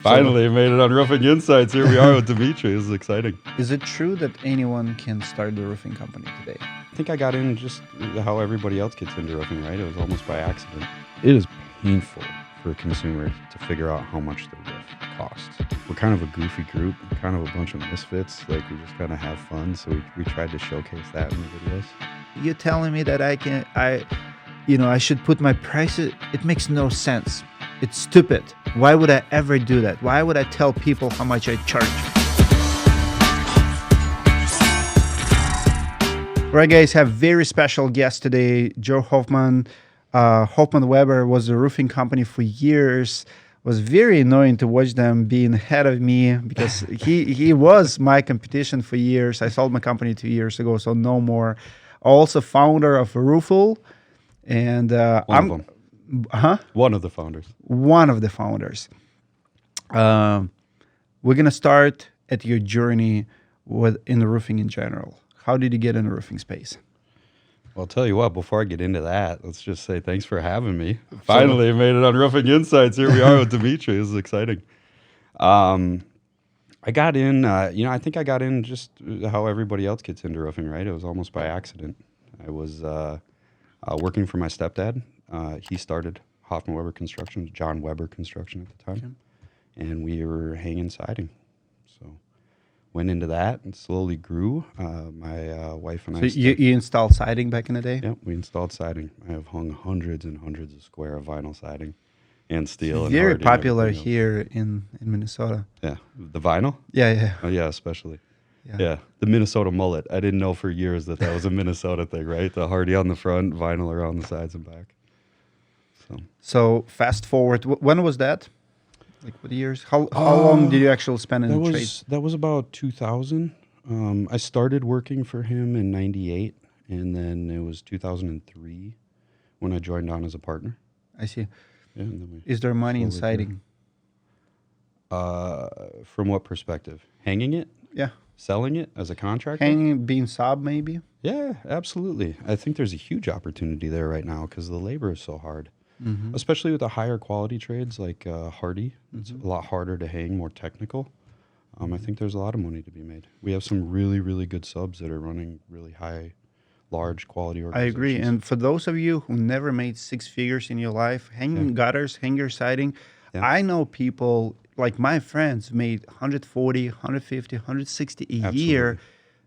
Finally made it on Roofing Insights. Here we are with Dmitry. This is exciting. Is it true that anyone can start the roofing company today? I think I got in just how everybody else gets into roofing, right? It was almost by accident. It is painful for a consumer to figure out how much their roof costs. We're kind of a goofy group, kind of a bunch of misfits. Like, we just kind of have fun. So we tried to showcase that in the videos. You're telling me that I should put my prices? It makes no sense. It's stupid. Why would I ever do that? Why would I tell people how much I charge? All right, guys, have very special guest today, Joe Hoffman. Hoffman Weber was a roofing company for years. Was very annoying to watch them being ahead of me because he was my competition for years. I sold my company 2 years ago, so no more. Also founder of Roofle, and One of the founders. One of the founders. We're gonna start at your journey in the roofing in general. How did you get in the roofing space? Well, I'll tell you what, before I get into that, let's just say thanks for having me. Finally made it on Roofing Insights. Here we are with Dmitry. This is exciting. I got in, I think I got in just how everybody else gets into roofing, right? It was almost by accident. I was working for my stepdad. He started Hoffman Weber Construction, John Weber Construction at the time, and we were hanging siding. So went into that and slowly grew. My wife and I. So you installed siding back in the day? Yeah, we installed siding. I have hung hundreds and hundreds of square of vinyl siding and steel. It's very popular here in Minnesota. Yeah, the vinyl? Yeah. Oh, yeah, especially. Yeah, the Minnesota mullet. I didn't know for years that was a Minnesota thing, right? The hardy on the front, vinyl around the sides and back. So fast forward, when was that? Like what years? How long did you actually spend in the trade? That was about 2000. I started working for him in 98, and then it was 2003 when I joined on as a partner. I see. Yeah, and then Is there money in siding? From what perspective? Hanging it? Yeah. Selling it as a contractor? Hanging, being sub maybe? Yeah, absolutely. I think there's a huge opportunity there right now because the labor is so hard. Mm-hmm. Especially with the higher quality trades like hardy. Mm-hmm. It's a lot harder to hang, more technical. I think there's a lot of money to be made. We have some really, really good subs that are running really high, large quality organizations. I agree. And for those of you who never made six figures in your life, hanging gutters, hanger siding, I know people, like my friends, made 140, 150, 160 a year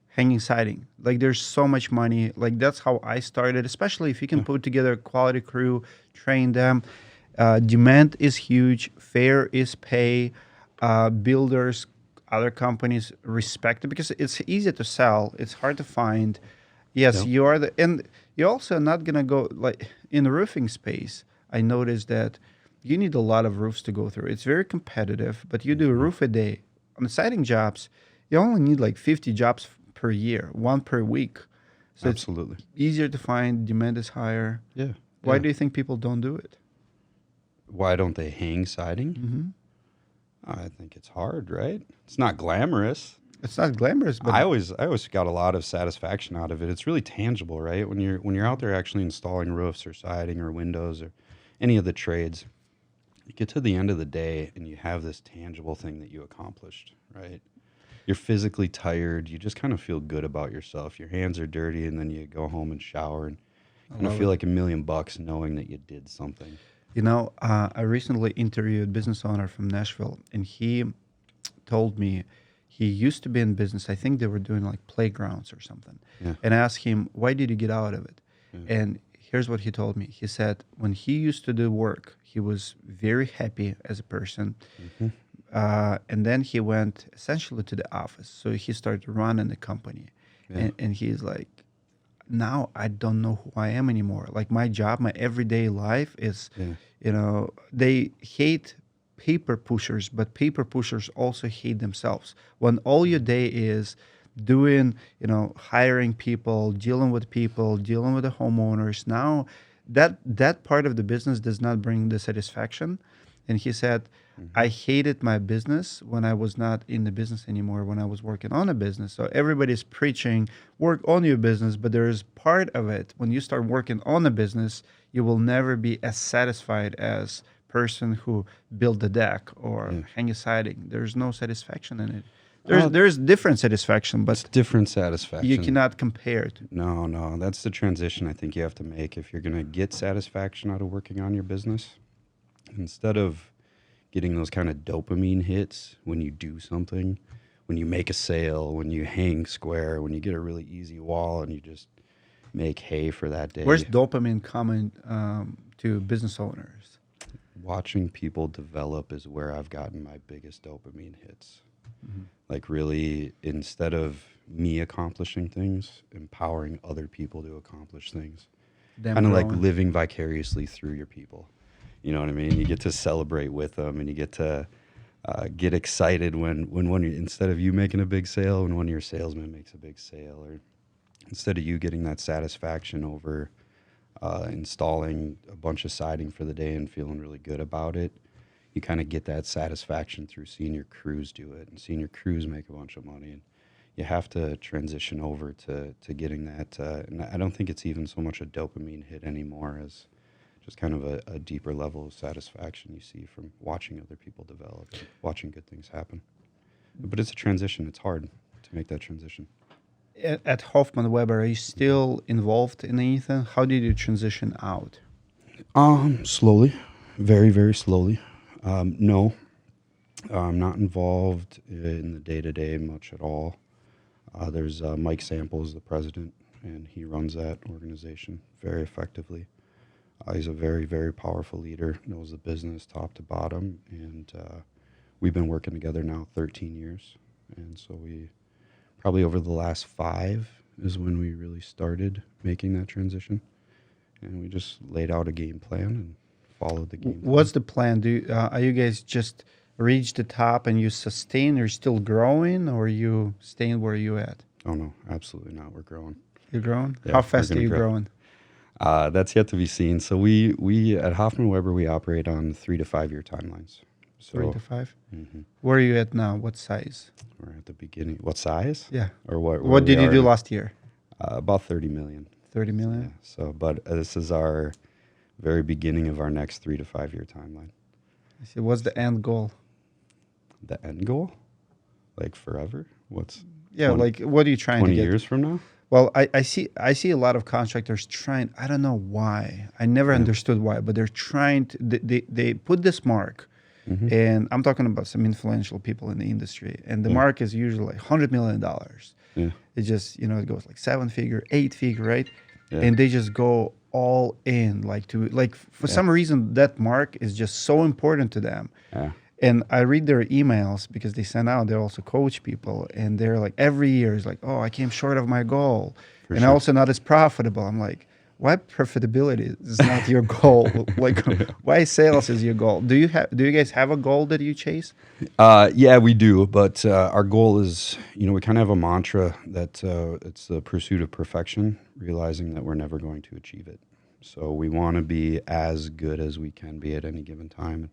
hanging siding. Like, there's so much money. Like, that's how I started, especially if you can put together a quality crew, train them. Demand is huge. Fair is pay. Builders, other companies respect it because it's easy to sell. It's hard to find. Yes, you are and you're also not going to go, like, in the roofing space, I noticed that you need a lot of roofs to go through. It's very competitive, but you do a roof a day. On the siding jobs, you only need like 50 jobs per year, one per week. So absolutely. It's easier to find, demand is higher. Yeah. Why do you think people don't do it? Why don't they hang siding? Mm-hmm. I think it's hard, right? It's not glamorous. It's not glamorous, but I always got a lot of satisfaction out of it. It's really tangible, right? When you're out there actually installing roofs or siding or windows or any of the trades, you get to the end of the day and you have this tangible thing that you accomplished, right? You're physically tired. You just kind of feel good about yourself. Your hands are dirty, and then you go home and shower and kind of feel like $1 million knowing that you did something. You know, I recently interviewed a business owner from Nashville, and he told me he used to be in business. I think they were doing like playgrounds or something. Yeah. And I asked him, why did you get out of it? Yeah. And here's what he told me. He said when he used to do work, he was very happy as a person. Mm-hmm. And then he went essentially to the office. So he started running the company. Yeah. And he's like, now I don't know who I am anymore. Like, my job, my everyday life is, they hate paper pushers, but paper pushers also hate themselves. When all your day is doing, hiring people, dealing with the homeowners, now that part of the business does not bring the satisfaction. And he said, I hated my business when I was not in the business anymore, when I was working on a business. So everybody's preaching, work on your business, but there is part of it. When you start working on a business, you will never be as satisfied as person who built the deck or Yeah. hang a siding. There's no satisfaction in it. Uh, There's different satisfaction, It's but different satisfaction. you cannot compare it. No, that's the transition I think you have to make if you're going to get satisfaction out of working on your business. Instead of getting those kind of dopamine hits when you do something, when you make a sale, when you hang square, when you get a really easy wall and you just make hay for that day. Where's dopamine coming to business owners? Watching people develop is where I've gotten my biggest dopamine hits. Like really, instead of me accomplishing things, empowering other people to accomplish things. Them Kind of like growing. living vicariously through your people. You know what I mean? You get to celebrate with them, and you get to get excited when one instead of you making a big sale, when one of your salesmen makes a big sale, or instead of you getting that satisfaction over installing a bunch of siding for the day and feeling really good about it, you kind of get that satisfaction through seeing your crews do it and seeing your crews make a bunch of money. And you have to transition over to getting that. And I don't think it's even so much a dopamine hit anymore as just kind of a deeper level of satisfaction you see from watching other people develop, and watching good things happen. But it's a transition. It's hard to make that transition. At Hoffman Weber, are you still involved in anything? How did you transition out? Slowly, very, very slowly. No, I'm not involved in the day-to-day much at all. There's Mike Samples, the president, and he runs that organization very effectively. He's a very, very powerful leader, knows the business top to bottom, and we've been working together now 13 years. And so we probably over the last 5 is when we really started making that transition. And we just laid out a game plan and followed the game plan. What's the plan? Are you guys just reach the top and you sustain? Are you still growing, or are you staying where you at? Oh, no, absolutely not. We're growing. You're growing? Yeah, How fast we're are gonna you grow. growing? That's yet to be seen. So we at Hoffman Weber, we operate on 3 to 5 year timelines. So 3 to 5? mhm, Where are you at now? What size? we're at the beginning. What size? Yeah. Or what? What did you do last year? About 30 million. 30 Yeah. million? So, but this is our very beginning of our next 3 to 5 year timeline. I see. What's the end goal? The end goal, like forever. What's Yeah, 20 like what are you trying 20 to get? years from now? Well, I see a lot of contractors trying. I don't know why. I never understood why, but they're trying to. They put this mark, and I'm talking about some influential people in the industry, and the mark is usually like $100 million. Yeah. It just it goes like 7-figure, 8-figure, right? Yeah. And they just go all in, for some reason that mark is just so important to them. Yeah. And I read their emails because they send out, they also coach people, and they're like, every year is like, oh, I came short of my goal. For and sure. also not as profitable. I'm like, why profitability is not your goal? Like, why sales is your goal? Do you guys have a goal that you chase? Yeah, we do. But our goal is, we kind of have a mantra that it's the pursuit of perfection, realizing that we're never going to achieve it. So we want to be as good as we can be at any given time.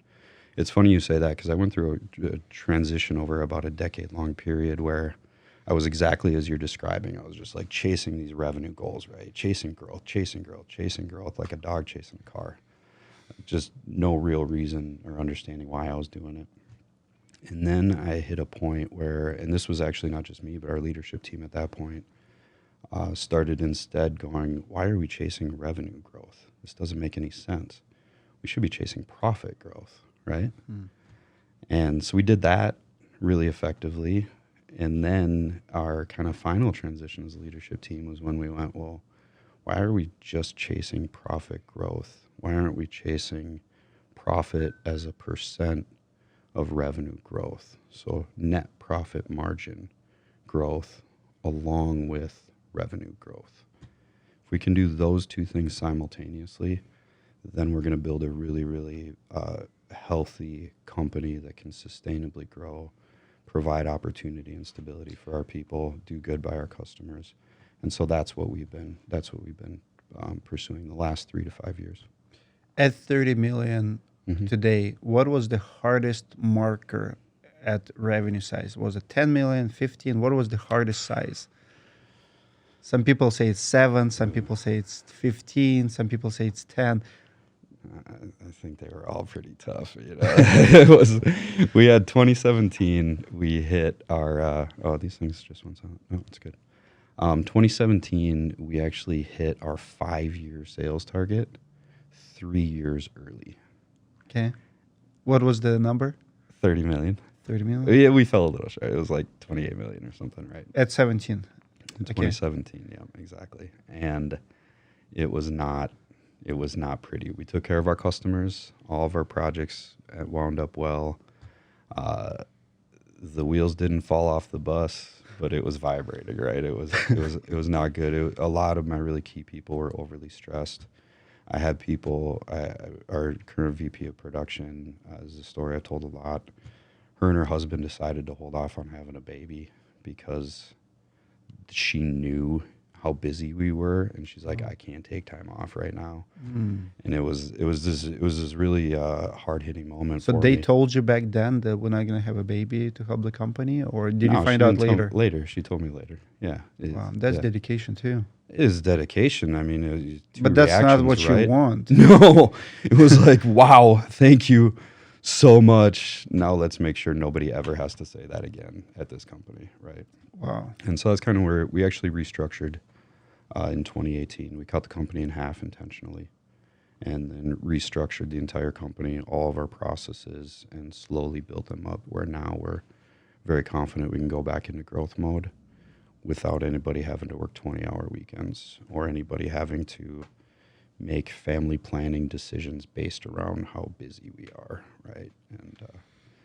It's funny you say that because I went through a transition over about a decade-long period where I was exactly as you're describing. I was just like chasing these revenue goals, right? Chasing growth, like a dog chasing a car. Just no real reason or understanding why I was doing it. And then I hit a point where, and this was actually not just me, but our leadership team at that point started instead going, why are we chasing revenue growth? This doesn't make any sense. We should be chasing profit growth. Right? And so we did that really effectively. And then our kind of final transition as a leadership team was when we went, well, why are we just chasing profit growth? Why aren't we chasing profit as a percent of revenue growth? So net profit margin growth along with revenue growth. If we can do those two things simultaneously, then we're going to build a really, really healthy company that can sustainably grow, provide opportunity and stability for our people, do good by our customers, and so that's what we've been pursuing the last 3 to 5 years. At 30 million today, what was the hardest marker at revenue size? Was it 10 million, 15? What was the hardest size? Some people say it's 7, some people say it's 15, some people say it's 10. I think they were all pretty tough. It was. We had 2017. We hit our. These things just went out. Oh, it's good. 2017. We actually hit our 5-year sales target 3 years early. Okay. What was the number? 30 million. 30 million? Yeah, we fell a little short. It was like 28 million or something, right? At 17. In 2017, yeah, exactly. And it was not pretty. We took care of our customers. All of our projects wound up well. The wheels didn't fall off the bus, but it was vibrating, right? It was not good. A lot of my really key people were overly stressed. I had people, our current VP of production, is a story I've told a lot. Her and her husband decided to hold off on having a baby because she knew how busy we were, and she's like, I can't take time off right now. And it was this really hard hitting moment. So for they me. told you back then that we're not going to have a baby to help the company, or did No, you find she out didn't tell me later? later, she told me later. Yeah. Wow, that's yeah. dedication too. It is dedication. I mean, two But that's not what reactions, right? you want. No, it was like, wow, thank you so much. Now let's make sure nobody ever has to say that again at this company, right? Wow. And so that's kind of where we actually restructured in 2018. We cut the company in half intentionally and then restructured the entire company, all of our processes, and slowly built them up where now we're very confident we can go back into growth mode without anybody having to work 20-hour weekends or anybody having to make family planning decisions based around how busy we are, right? And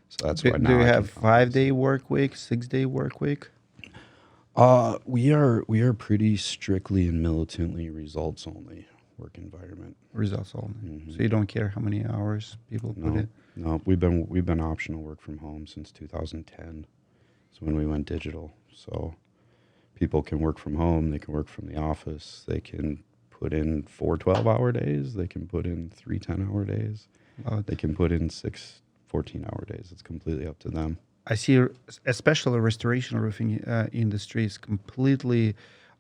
so that's why now Do you I have can 5-day work week, 6-day work week? we are pretty strictly and militantly results only work environment. Results only. Mm-hmm. So you don't care how many hours people put in? No, we've been optional work from home since 2010. It's when we went digital. So people can work from home, they can work from the office, they can put in 4 12-hour days, they can put in 3 10-hour days, they can put in 6 14-hour days. It's completely up to them. I see, especially restoration roofing industry is completely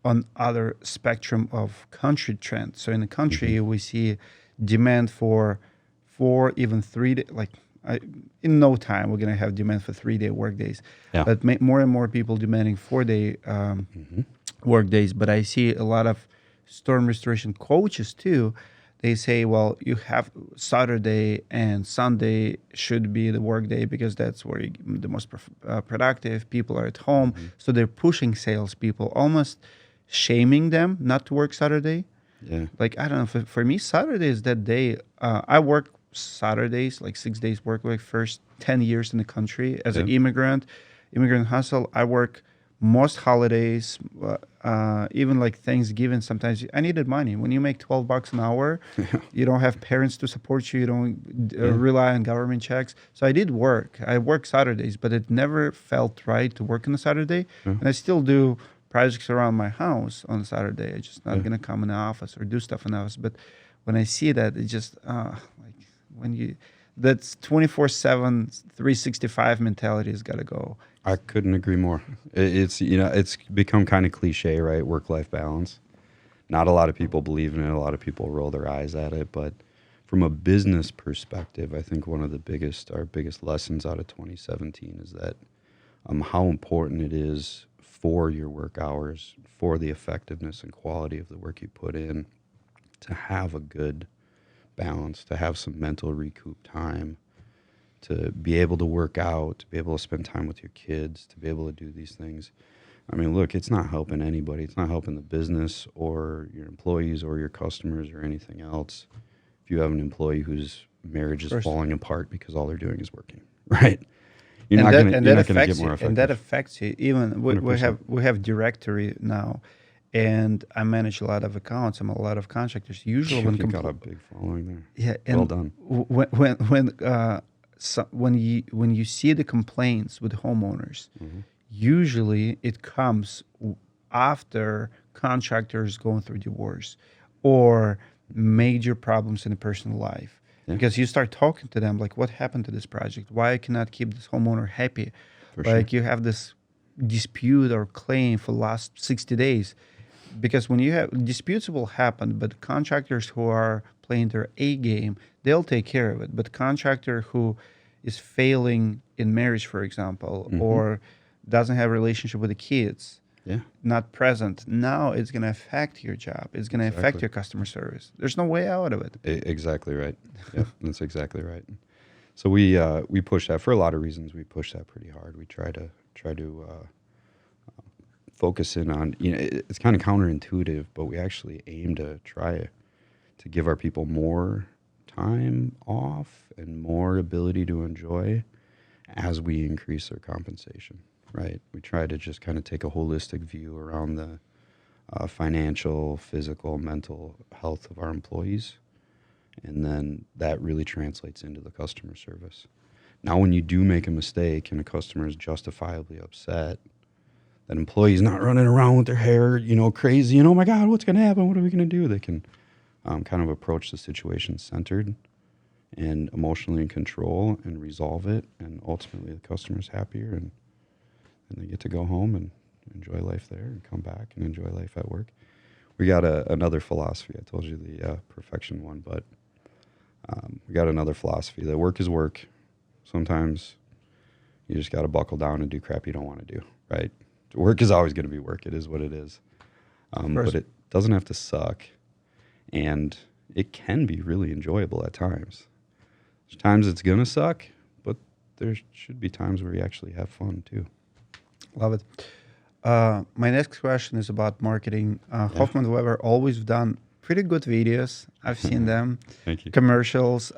on other spectrum of country trends. So in the country, we see demand for 4, even 3 day, in no time we're going to have demand for 3-day work days. Yeah. But more and more people demanding 4-day work days. But I see a lot of storm restoration coaches too. They say, well, you have Saturday and Sunday should be the work day because that's where the most productive people are at home. So they're pushing salespeople, almost shaming them not to work Saturday. Yeah. Like, I don't know, for me, Saturday is that day. I work Saturdays, like 6 days work week, first 10 years in the country as an immigrant hustle. I work most holidays, even like Thanksgiving. Sometimes I needed money. When you make $12 an hour, you don't have parents to support you. You don't rely on government checks. So I did work. I work Saturdays, but it never felt right to work on a Saturday. And I still do projects around my house on Saturday. I'm just not gonna come in the office or do stuff in the office. But when I see that, it just that's 24/7, 365 mentality has got to go. I couldn't agree more. It's it's become kind of cliche, right? Work-life balance. Not a lot of people believe in it. A lot of people roll their eyes at it. But from a business perspective, I think one of our biggest lessons out of 2017 is that how important it is for your work hours, for the effectiveness and quality of the work you put in, to have a good balance, to have some mental recoup time, to be able to work out, to be able to spend time with your kids, to be able to do these things. I mean, look, it's not helping anybody. It's not helping the business or your employees or your customers or anything else if you have an employee whose marriage is falling apart because all they're doing is working, right? You're not going to get more effective. And that affects you. Even we have directory now, and I manage a lot of accounts. I'm a lot of contractors. Usually, you got a big following there. Yeah, and well done. When you see the complaints with homeowners, usually it comes after contractors going through divorce or major problems in a personal life. Yeah. Because you start talking to them like, what happened to this project? Why I cannot keep this homeowner happy? You have this dispute or claim for the last 60 days. Because when you have disputes will happen, but contractors who are playing their A game, they'll take care of it. But contractor who is failing in marriage, for example, or doesn't have a relationship with the kids, not present, now it's going to affect your job. It's going to affect your customer service. There's no way out of it. Exactly right. Yeah, that's exactly right. So we push that for a lot of reasons. We push that pretty hard. We try to focus in on, it's kind of counterintuitive, but we actually aim to try to give our people more time off and more ability to enjoy as we increase their compensation, right? We try to just kind of take a holistic view around the financial, physical, mental health of our employees. And then that really translates into the customer service. Now, when you do make a mistake and a customer is justifiably upset, that employee's not running around with their hair, crazy, and oh my God, what's going to happen? What are we going to do? They can kind of approach the situation centered and emotionally in control and resolve it. And ultimately, the customer's happier and they get to go home and enjoy life there and come back and enjoy life at work. We got another philosophy. I told you the perfection one, but we got another philosophy that work is work. Sometimes you just got to buckle down and do crap you don't want to do, right? Work is always going to be work. It is what it is. But it doesn't have to suck. And it can be really enjoyable at times. There's times it's going to suck, but there should be times where you actually have fun too. Love it. My next question is about marketing. Hoffman Weber always done pretty good videos. I've seen them. Thank you. Commercials.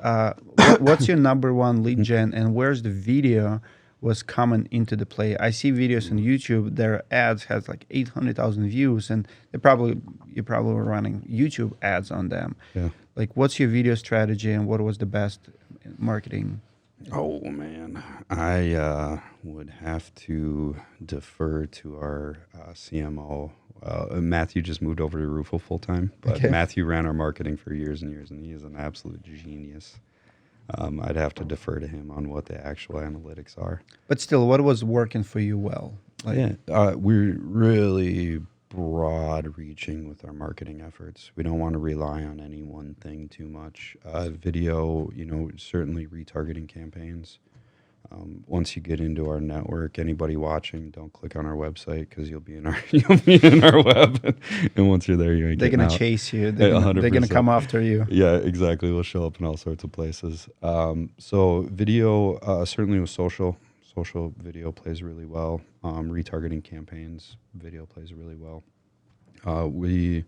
What's your number one lead gen, and where's the video was coming into the play? I see videos on YouTube. Their ads has like 800,000 views, and you probably were running YouTube ads on them. Yeah. Like, what's your video strategy, and what was the best marketing? Oh man, I would have to defer to our CMO. Matthew just moved over to Roofle full time, but Matthew ran our marketing for years and years, and he is an absolute genius. I'd have to defer to him on what the actual analytics are. But still, what was working for you well? We're really broad reaching with our marketing efforts. We don't want to rely on any one thing too much. Video, certainly retargeting campaigns. Once you get into our network, anybody watching, don't click on our website because you'll be in our web. And once you're there, you ain't they're getting gonna out. chase you. They're gonna come after you. Yeah, exactly. We'll show up in all sorts of places. So video, certainly with social video plays really well. Retargeting campaigns, video plays really well. We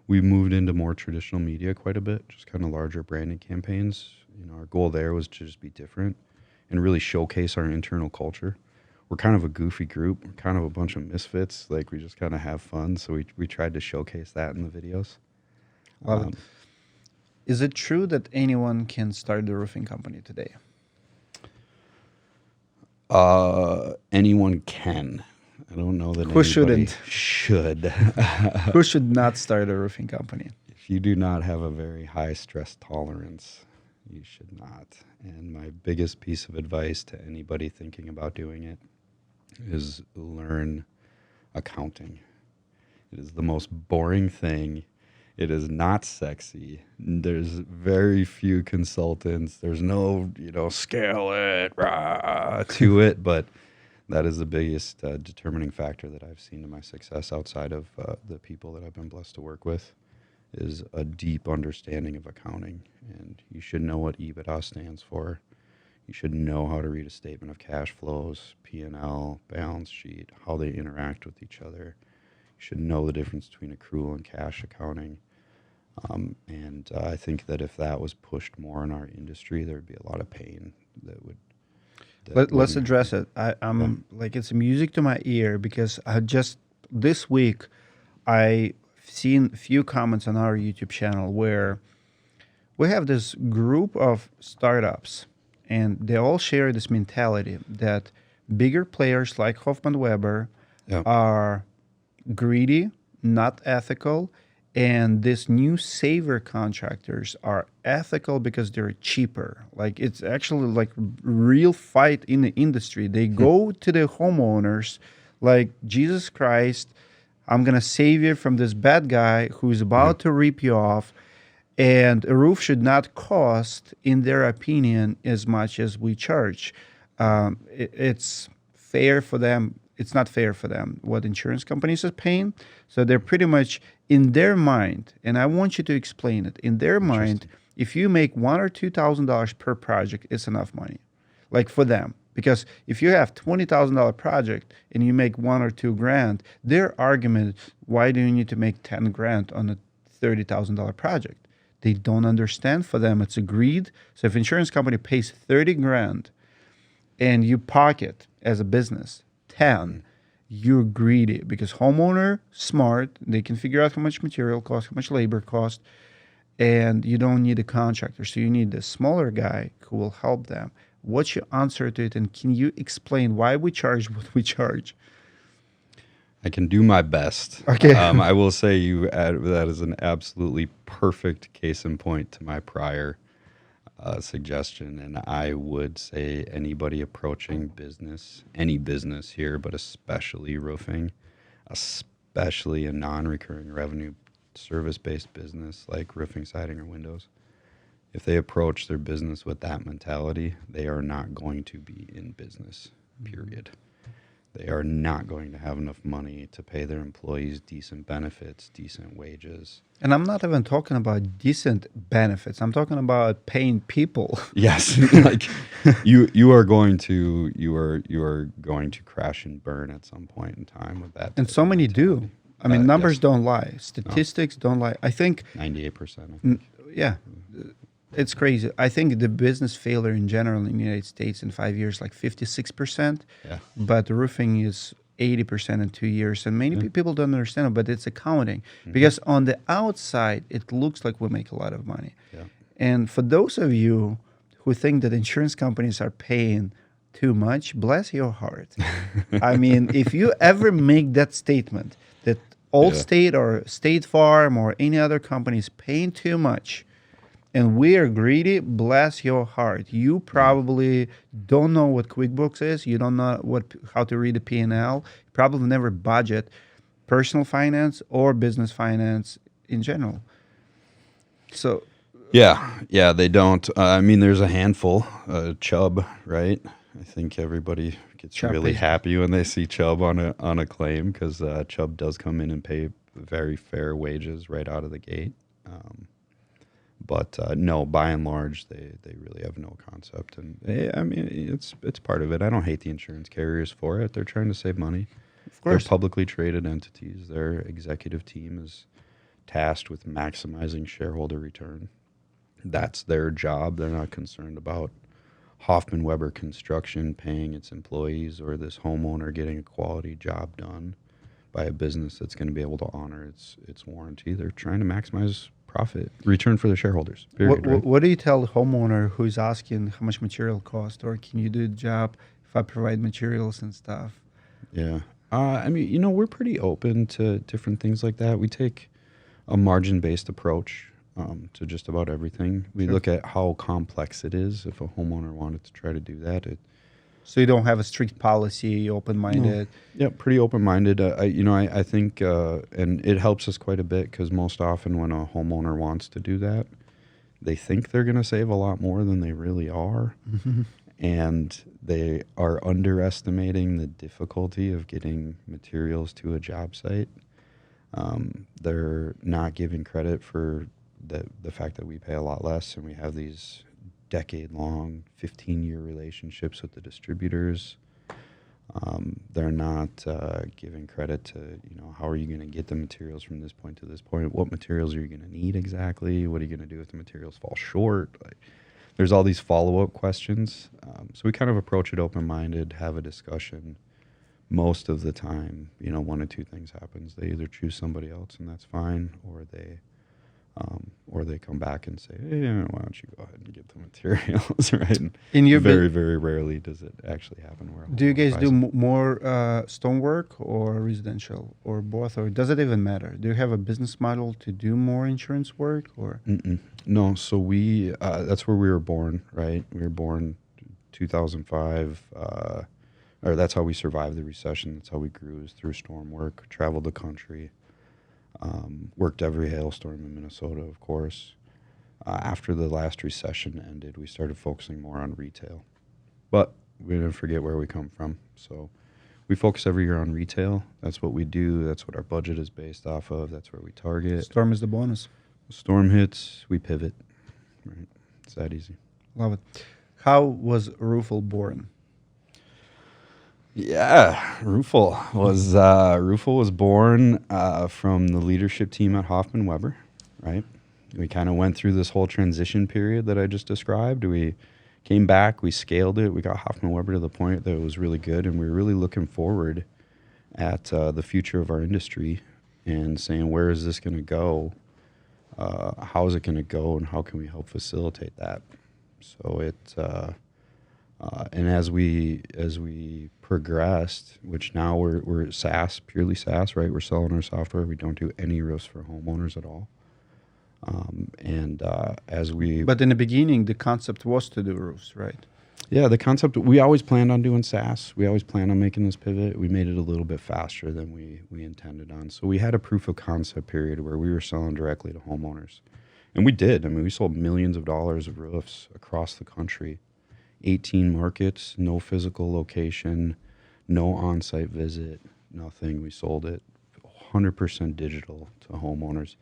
moved into more traditional media quite a bit, just kind of larger branding campaigns. Our goal there was to just be different and really showcase our internal culture. We're kind of a goofy group. We're kind of a bunch of misfits. Like, we just kind of have fun. So we tried to showcase that in the videos. Love it. Is it true that anyone can start a roofing company today? Anyone can. I don't know that Who anybody shouldn't? Should. Who should not start a roofing company? If you do not have a very high stress tolerance, you should not. And my biggest piece of advice to anybody thinking about doing it is learn accounting. It is the most boring thing. It is not sexy. There's very few consultants. There's no, scale it to it. But that is the biggest determining factor that I've seen to my success outside of the people that I've been blessed to work with, is a deep understanding of accounting. And you should know what EBITDA stands for. You should know how to read a statement of cash flows, P&L, balance sheet, how they interact with each other. You should know the difference between accrual and cash accounting. And I think that if that was pushed more in our industry, there would be a lot of pain that would. Let's address it. I'm like, it's music to my ear, because I just this week I've seen a few comments on our YouTube channel where we have this group of startups, and they all share this mentality that bigger players like Hoffman Weber are greedy, not ethical, and this new saver contractors are ethical because they're cheaper. Like, it's actually like real fight in the industry. They go to the homeowners like, Jesus Christ, I'm going to save you from this bad guy who's about to rip you off. And a roof should not cost, in their opinion, as much as we charge. It's fair for them. It's not fair for them what insurance companies are paying. So they're pretty much in their mind, and I want you to explain it. In their mind, if you make $1,000 or $2,000 per project, it's enough money, like for them. Because if you have $20,000 project and you make $1,000 or $2,000, their argument, why do you need to make $10,000 on a $30,000 project? They don't understand. For them, it's agreed. So if insurance company pays $30,000 and you pocket as a business 10, you're greedy, because homeowner smart, they can figure out how much material costs, how much labor costs, and you don't need a contractor. So you need a smaller guy who will help them. What's your answer to it, and can you explain why we charge what we charge? I can do my best. Okay. I will say that is an absolutely perfect case in point to my prior suggestion, and I would say anybody approaching business, any business here, but especially roofing, especially a non-recurring revenue service-based business like roofing, siding, or windows, if they approach their business with that mentality, they are not going to be in business, period. They are not going to have enough money to pay their employees decent benefits, decent wages. And I'm not even talking about decent benefits. I'm talking about paying people. Yes, like you are going to crash and burn at some point in time with that. And so many do. I mean, numbers yes. don't lie. Statistics don't lie. I think 98%. Yeah, it's crazy. I think the business failure in general in the United States in 5 years, like 56%. Yeah. But roofing is 80% in 2 years. And many people don't understand it, but it's accounting. Because on the outside, it looks like we make a lot of money. Yeah. And for those of you who think that insurance companies are paying too much, bless your heart. I mean, if you ever make that statement that Allstate or State Farm or any other company is paying too much and we are greedy, bless your heart. You probably don't know what QuickBooks is. You don't know how to read a P&L. You probably never budget personal finance or business finance in general. So... Yeah, they don't. I mean, there's a handful. Chubb, right? I think everybody gets Chubb really pays. happy when they see Chubb on a claim, because Chubb does come in and pay very fair wages right out of the gate. But no, by and large, they really have no concept. And I mean, it's part of it. I don't hate the insurance carriers for it. They're trying to save money. Of course. They're publicly traded entities. Their executive team is tasked with maximizing shareholder return. That's their job. They're not concerned about Hoffman Weber Construction paying its employees or this homeowner getting a quality job done by a business that's going to be able to honor its warranty. They're trying to maximize profit, return for their shareholders, period. What do you tell a homeowner who's asking how much material cost, or can you do the job if I provide materials and stuff? Yeah. I mean, we're pretty open to different things like that. We take a margin-based approach to just about everything. We look at how complex it is. If a homeowner wanted to try to do that, So you don't have a strict policy, open-minded? No. Yeah, pretty open-minded. I think, and it helps us quite a bit, because most often when a homeowner wants to do that, they think they're going to save a lot more than they really are. And they are underestimating the difficulty of getting materials to a job site. They're not giving credit for the fact that we pay a lot less, and we have these decade-long, 15-year relationships with the distributors. They're not giving credit to, how are you going to get the materials from this point to this point? What materials are you going to need exactly? What are you going to do if the materials fall short? There's all these follow-up questions. So we kind of approach it open-minded, have a discussion. Most of the time, one of two things happens. They either choose somebody else, and that's fine, or they come back and say, hey, why don't you go ahead and get the materials, right? And very, very rarely does it actually happen. Do you guys do more stonework or residential, or both, or does it even matter? Do you have a business model to do more insurance work, or? No, so we that's where we were born, right? We were born 2005, or that's how we survived the recession. That's how we grew, is through storm work, traveled the country. Worked every hailstorm in Minnesota, of course. After the last recession ended, we started focusing more on retail. But we didn't forget where we come from. So we focus every year on retail. That's what we do. That's what our budget is based off of. That's where we target. Storm is the bonus. Storm hits, we pivot. Right? It's that easy. Love it. How was Roofle born? Yeah, Roofle was born from the leadership team at Hoffman Weber, right? We kind of went through this whole transition period that I just described. We came back, we scaled it, we got Hoffman Weber to the point that it was really good, and we were really looking forward at the future of our industry and saying, where is this going to go? How is it going to go, and how can we help facilitate that? So and as we progressed, which now we're SaaS, purely SaaS, right? We're selling our software. We don't do any roofs for homeowners at all. But in the beginning, the concept was to do roofs, right? Yeah, the concept, we always planned on doing SaaS. We always planned on making this pivot. We made it a little bit faster than we intended on. So we had a proof of concept period where we were selling directly to homeowners. And we did. I mean, we sold millions of dollars of roofs across the country, 18 markets, no physical location, no on-site visit, nothing. We sold it 100% digital to homeowners.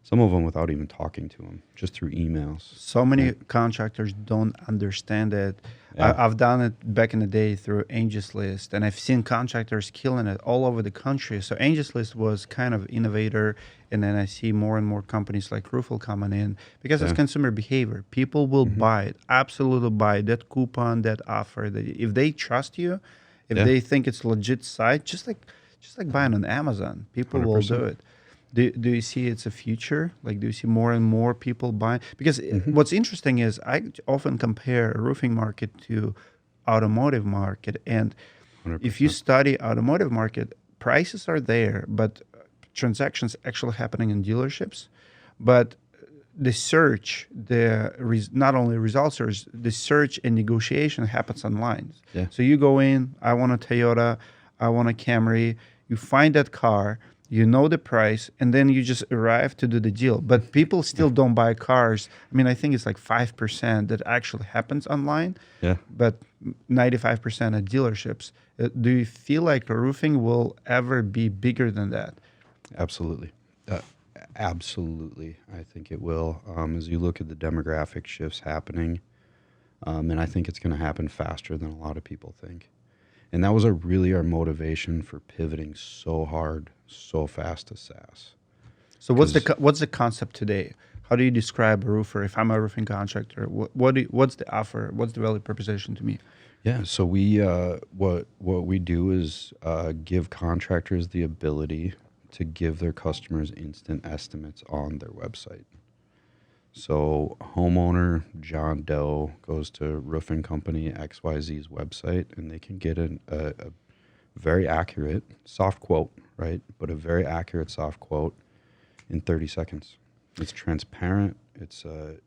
Some of them without even talking to them, just through emails. So many contractors don't understand it. Yeah. I've done it back in the day through Angels List, and I've seen contractors killing it all over the country. So Angels List was kind of innovator, and then I see more and more companies like Roofle coming in because it's consumer behavior. People will buy it, absolutely buy it, that coupon, that offer. That if they trust you, if they think it's legit site, just like buying on Amazon, people 100%. Will do it. Do you see it's a future? Like, do you see more and more people buying? Because what's interesting is I often compare roofing market to automotive market. And 100%. If you study automotive market, prices are there, but transactions actually happening in dealerships. But the search, not only results search, the search and negotiation happens online. Yeah. So you go in, I want a Toyota, I want a Camry, you find that car, you know the price, and then you just arrive to do the deal. But people still don't buy cars. I mean, I think it's like 5% that actually happens online, but 95% at dealerships. Do you feel like roofing will ever be bigger than that? Absolutely. Absolutely. I think it will. As you look at the demographic shifts happening, and I think it's going to happen faster than a lot of people think. And that was really our motivation for pivoting so hard, so fast to SaaS. So what's the concept today? How do you describe a roofer? If I'm a roofing contractor, what's the offer? What's the value proposition to me? Yeah, so we what we do is give contractors the ability to give their customers instant estimates on their website. So homeowner John Doe goes to roofing company XYZ's website, and they can get a very accurate soft quote, right? But a very accurate soft quote in 30 seconds. It's transparent. It's a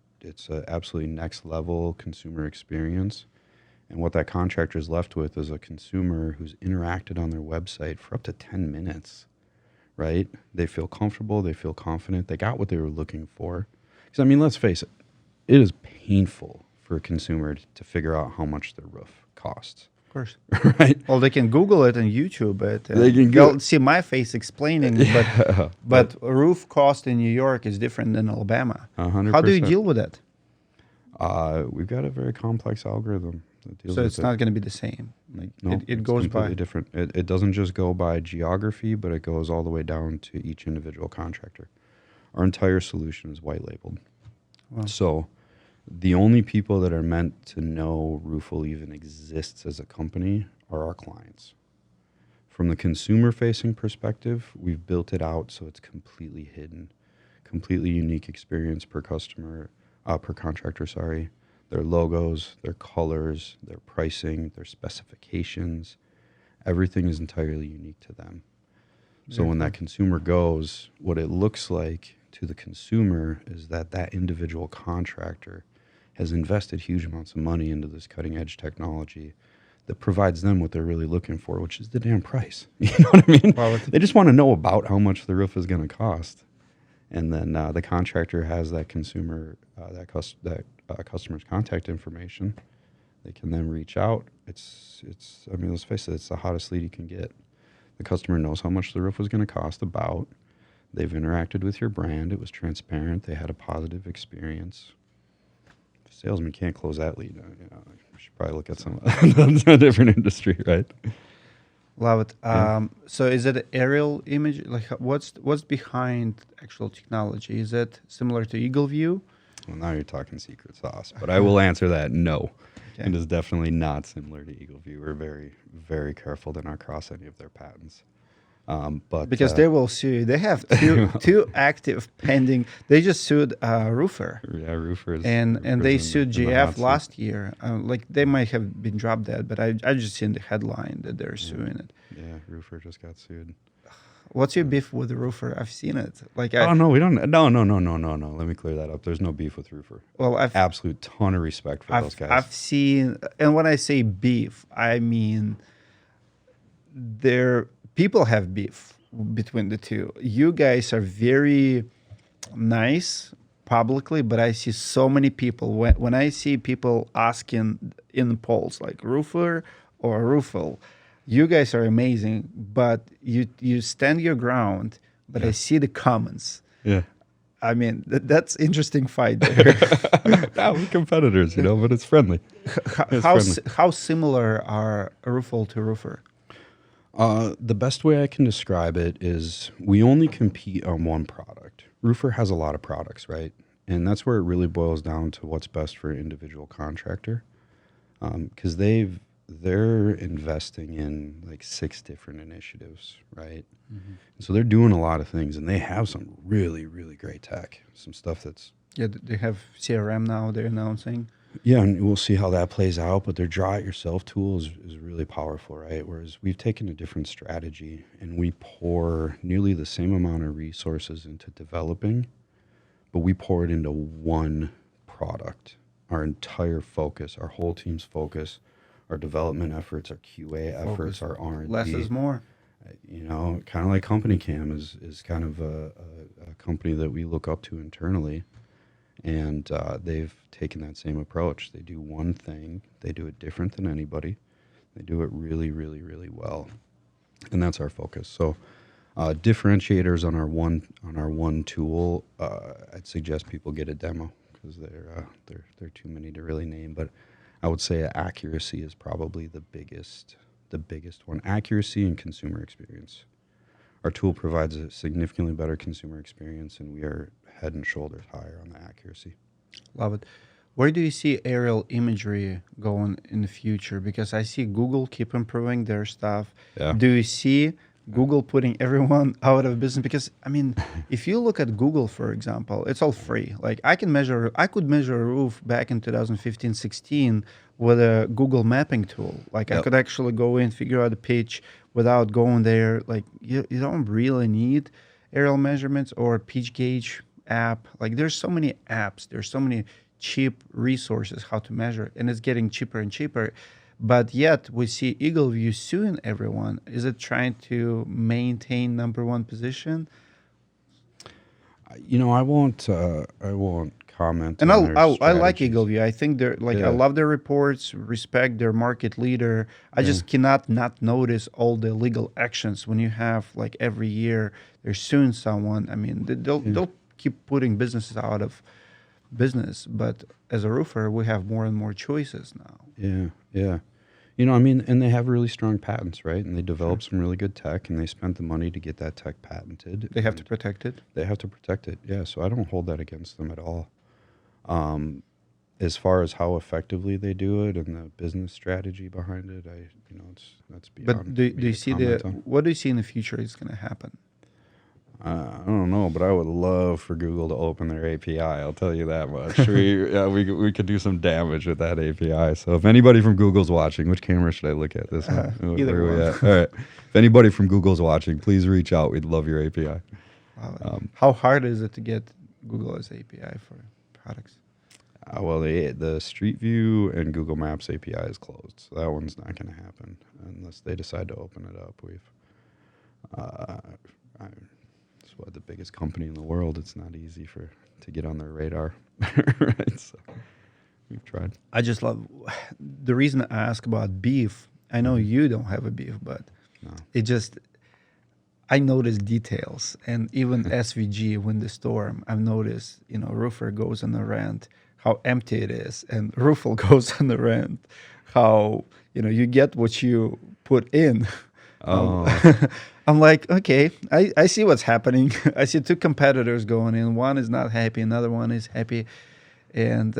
absolutely next level consumer experience. And what that contractor is left with is a consumer who's interacted on their website for up to 10 minutes, right? They feel comfortable. They feel confident. They got what they were looking for. Because, I mean, let's face it, it is painful for a consumer to figure out how much their roof costs. Of course. Right? Well, they can Google it and YouTube it. They can they'll see my face explaining, but roof cost in New York is different than Alabama. 100%. How do you deal with that? We've got a very complex algorithm that deals so with it's not going to be the same. Like no, it goes completely by different. It doesn't just go by geography, but it goes all the way down to each individual contractor. Our entire solution is white labeled. Wow. So the only people that are meant to know Roofle even exists as a company are our clients. From the consumer-facing perspective, we've built it out so it's completely hidden, completely unique experience per customer, per contractor, sorry. Their logos, their colors, their pricing, their specifications, everything is entirely unique to them. So when that consumer goes, what it looks like to the consumer is that individual contractor has invested huge amounts of money into this cutting edge technology that provides them what they're really looking for, which is the damn price. You know what I mean? Well, they just want to know about how much the roof is going to cost. And then the contractor has that customer's contact information. They can then reach out. I mean, let's face it, it's the hottest lead you can get. The customer knows how much the roof was going to cost about. They've interacted with your brand. It was transparent. They had a positive experience. If a salesman can't close that lead, we should probably look at some a different industry, right? Love it. Yeah. So is it aerial image? Like what's behind actual technology? Is it similar to Eagle View? Well, now you're talking secret sauce, but I will answer that no. Okay. It is definitely not similar to Eagle View. We're very, very careful to not cross any of their patents. But Because they will sue you. They have two active pending. They just sued Roofer. Yeah, roofers. And they sued in the hot GF seat. last year. Like they might have been dropped dead, but I just seen the headline that they're suing it. Yeah, roofer just got sued. What's your beef with the Roofer? I've seen it. Like Oh no, we don't. No. Let me clear that up. There's no beef with roofer. well, Absolute ton of respect for those guys. I've seen, and when I say beef, I mean people have beef between the two. You guys are very nice publicly, but I see so many people when I see people asking in the polls like Roofer or Roofle, you guys are amazing, but you stand your ground. But I see the comments. Yeah. I mean, that's interesting fight there. No, we're competitors, but it's friendly. How similar are Roofle to Roofer? The best way I can describe it is we only compete on one product. Roofer has a lot of products, right? And that's where it really boils down to what's best for an individual contractor. Because they're investing in like 6 different initiatives, right? Mm-hmm. So they're doing a lot of things, and they have some really, really great tech. Some stuff that's... Yeah, they have CRM now, they're announcing. Yeah, and we'll see how that plays out, but their draw-it-yourself tool is really powerful, right? Whereas we've taken a different strategy, and we pour nearly the same amount of resources into developing, but we pour it into one product. Our entire focus, our whole team's focus, our development efforts, our QA efforts, our R&D. Less is more. Kind of like Company Cam is kind of a company that we look up to internally. And they've taken that same approach. They do one thing. They do it different than anybody. They do it really, really, really well. And that's our focus. So differentiators on our one tool, I'd suggest people get a demo because they're too many to really name. But I would say accuracy is probably the biggest one. Accuracy and consumer experience. Our tool provides a significantly better consumer experience, and we are head and shoulders higher on the accuracy. Love it. Where do you see aerial imagery going in the future? Because I see Google keep improving their stuff. Yeah. Do you see Google putting everyone out of business? Because I mean, if you look at Google, for example, it's all free. Like I could measure a roof back in 2015, 16 with a Google mapping tool. Like I could actually go in, figure out a pitch without going there. Like you don't really need aerial measurements or a pitch gauge app. Like there's so many apps, there's so many cheap resources how to measure, and it's getting cheaper and cheaper. But yet we see Eagle View suing everyone. Is it trying to maintain number one position? I won't comment. And on I their like strategies. Eagle View. I think they're like I love their reports, respect their market leader. I just cannot not notice all the legal actions when you have like every year they're suing someone. I mean they'll keep putting businesses out of business, but as a roofer we have more and more choices now. Yeah. And they have really strong patents, right? And they develop some really good tech, and they spent the money to get that tech patented. They have to protect it. They have to protect it, yeah. So I don't hold that against them at all. As far as how effectively they do it and the business strategy behind it, that's beyond. But do you see what do you see in the future is going to happen? I don't know, but I would love for Google to open their API. I'll tell you that much. We could do some damage with that API. So if anybody from Google's watching, which camera should I look at? This one? Either one. All right. If anybody from Google's watching, please reach out. We'd love your API. How hard is it to get Google as API for products? Well, the Street View and Google Maps API is closed, so that one's not going to happen unless they decide to open it up. As the biggest company in the world. It's not easy to get on their radar, right? So we've tried. I just love the reason I ask about beef. I know you don't have a beef, but No. I notice details, and even SVG, Wind the Storm, I've noticed, Roofer goes on a rant, how empty it is, and Roofle goes on a rant, how, you get what you put in. Oh, I'm like, okay, I see what's happening. I see two competitors going in. One is not happy, another one is happy. And